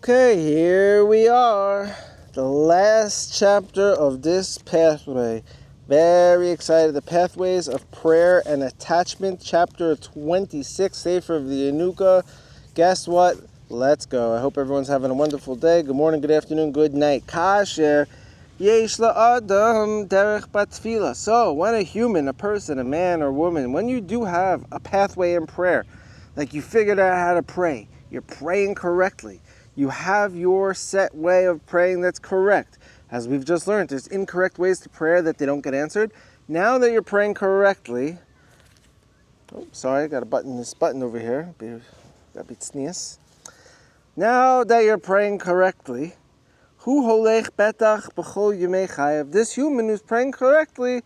Okay, here we are. The last chapter of this pathway. Very excited. The Pathways of Prayer and Attachment, chapter 26, Sefer of the Yanuka. Guess what? Let's go. I hope everyone's having a wonderful day. Good morning, good afternoon, good night. Kasher. Yesh la'adam derech batfila. So, when a human, a person, a man or woman, when you do have a pathway in prayer, like you figured out how to pray, you're praying correctly, you have your set way of praying that's correct. As we've just learned, there's incorrect ways to pray that they don't get answered. Now that you're praying correctly, I got to button this button over here. Got to be sneeze. Now that you're praying correctly, hu holech betach b'chol yemei chayav. This human who's praying correctly,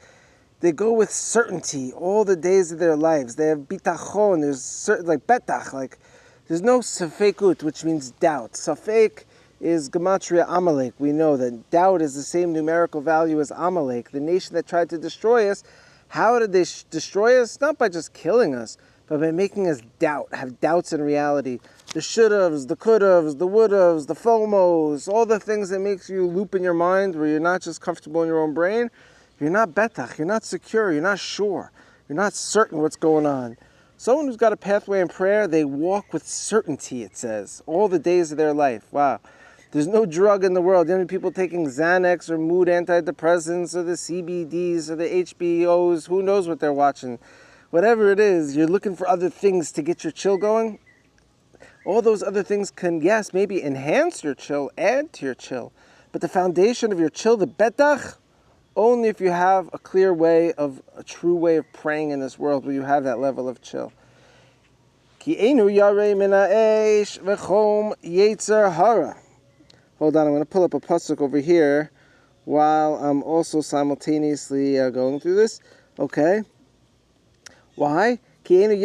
they go with certainty all the days of their lives. They have bitachon. There's certain, like betach, like there's no safekut, which means doubt. Safek is gematria Amalek. We know that doubt is the same numerical value as Amalek, the nation that tried to destroy us. How did they destroy us? Not by just killing us, but by making us have doubts in reality. The should'ves, the could'ves, the would'ves, the FOMOs, all the things that makes you loop in your mind where you're not just comfortable in your own brain. You're not betach, you're not secure, you're not sure, you're not certain what's going on. Someone who's got a pathway in prayer, they walk with certainty, it says, all the days of their life. Wow. There's no drug in the world. The only people taking Xanax or mood antidepressants or the CBDs or the HBOs, who knows what they're watching. Whatever it is, you're looking for other things to get your chill going. All those other things can, yes, maybe enhance your chill, add to your chill. But the foundation of your chill, the betach, only if you have a clear way of, a true way of praying in this world, will you have that level of chill. Hold on, I'm going to pull up a pasuk over here while I'm also simultaneously going through this. Okay. Why? You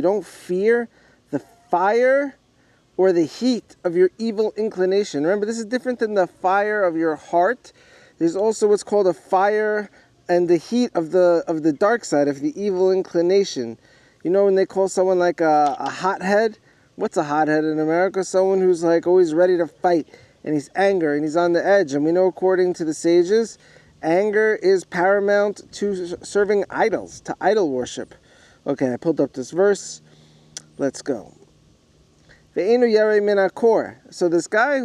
don't fear the fire or the heat of your evil inclination. Remember, this is different than the fire of your heart. There's also what's called a fire and the heat of the dark side, of the evil inclination. You know when they call someone like a hothead? What's a hothead in America? Someone who's like always ready to fight, and he's angry, and he's on the edge. And we know, according to the sages, anger is paramount to serving idols, to idol worship. Okay, I pulled up this verse. Let's go. So this guy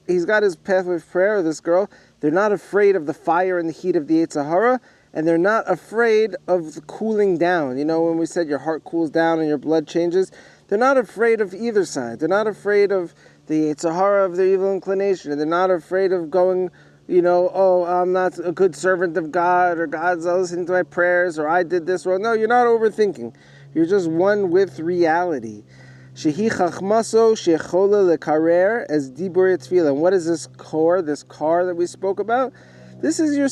he's got his pathway of prayer, this girl, they're not afraid of the fire and the heat of the Yetzer Hara, and they're not afraid of the cooling down. You know, when we said your heart cools down and your blood changes, they're not afraid of either side. They're not afraid of the Yetzer Hara, of their evil inclination, and they're not afraid of going, I'm not a good servant of God, or God's not listening to my prayers, or I did this wrong. No, you're not overthinking. You're just one with reality. Shehi chachmaso shechola lekarer as dibur tefillah. And what is this car that we spoke about? This is your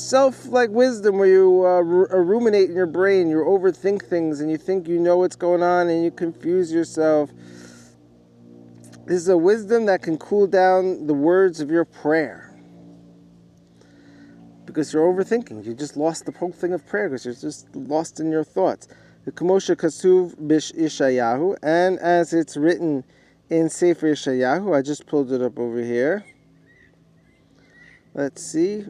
like wisdom, where you ruminate in your brain, you overthink things, and you think you know what's going on, and you confuse yourself. This is a wisdom that can cool down the words of your prayer, because you're overthinking. You just lost the whole thing of prayer, because you're just lost in your thoughts. The Kamosha Kasuv Bish Ishayahu, and as it's written in Sefer Ishayahu, I just pulled it up over here. Let's see.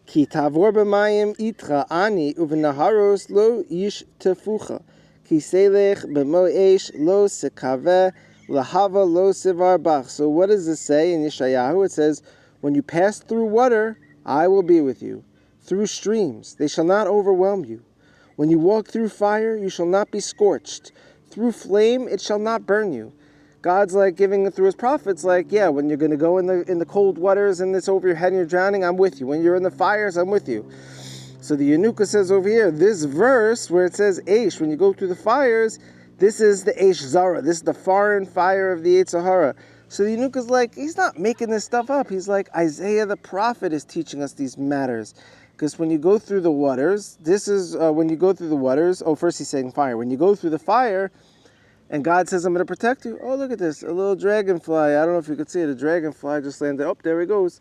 Ki tavor b'mayim itra ani uvenaharos lo ish tefucha. Ki selech b'mo'esh lo sekaveh lahava lo sevar bach. So what does this say in Ishayahu? It says, when you pass through water, I will be with you. Through streams, they shall not overwhelm you. When you walk through fire, you shall not be scorched. Through flame, it shall not burn you. God's like giving it through his prophets, like, yeah, when you're going to go in the cold waters and it's over your head and you're drowning, I'm with you. When you're in the fires, I'm with you. So the Yanuka says over here, this verse where it says Eish, when you go through the fires, this is the Eish Zara. This is the foreign fire of the Yetzer Hara. So the Yanuka's like, he's not making this stuff up. He's like, Isaiah the prophet is teaching us these matters. Because when you go through the waters, first he's saying fire. When you go through the fire, and God says, I'm going to protect you. Oh, look at this, a little dragonfly. I don't know if you could see it. A dragonfly just landed. Oh, there he goes.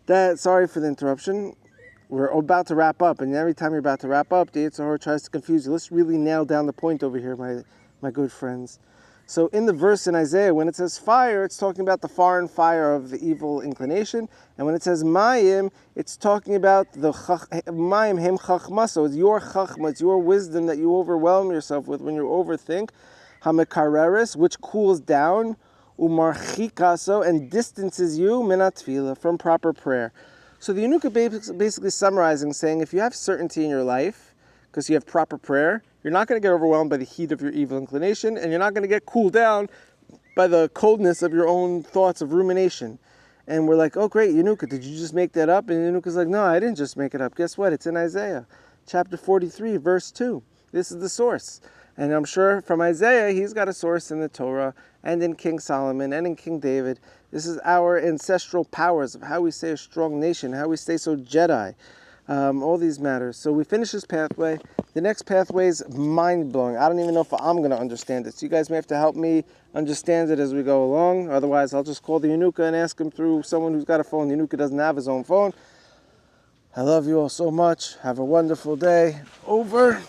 Sorry for the interruption. We're about to wrap up, and every time you're about to wrap up, the Yetzer Hara tries to confuse you. Let's really nail down the point over here, my good friends. So in the verse in Isaiah, when it says fire, it's talking about the foreign fire of the evil inclination. And when it says mayim, it's talking about the mayim hem chachma. So it's your chachma, it's your wisdom that you overwhelm yourself with when you overthink. Hamekareres, which cools down, umarchikaso, and distances you minatfila, from proper prayer. So the Yanuka basically summarizing, saying if you have certainty in your life, because you have proper prayer, you're not going to get overwhelmed by the heat of your evil inclination, and you're not going to get cooled down by the coldness of your own thoughts of rumination. And we're like, oh great, Yanuka, did you just make that up? And Yanuka's like, no, I didn't just make it up. Guess what? It's in Isaiah, chapter 43, verse 2. This is the source. And I'm sure from Isaiah, he's got a source in the Torah and in King Solomon and in King David. This is our ancestral powers of how we stay a strong nation, how we stay so Jedi. All these matters. So we finish this pathway. The next pathway is mind-blowing. I don't even know if I'm going to understand it. So you guys may have to help me understand it as we go along. Otherwise, I'll just call the Yanuka and ask him through someone who's got a phone. The Yanuka doesn't have his own phone. I love you all so much. Have a wonderful day. Over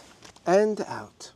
and out.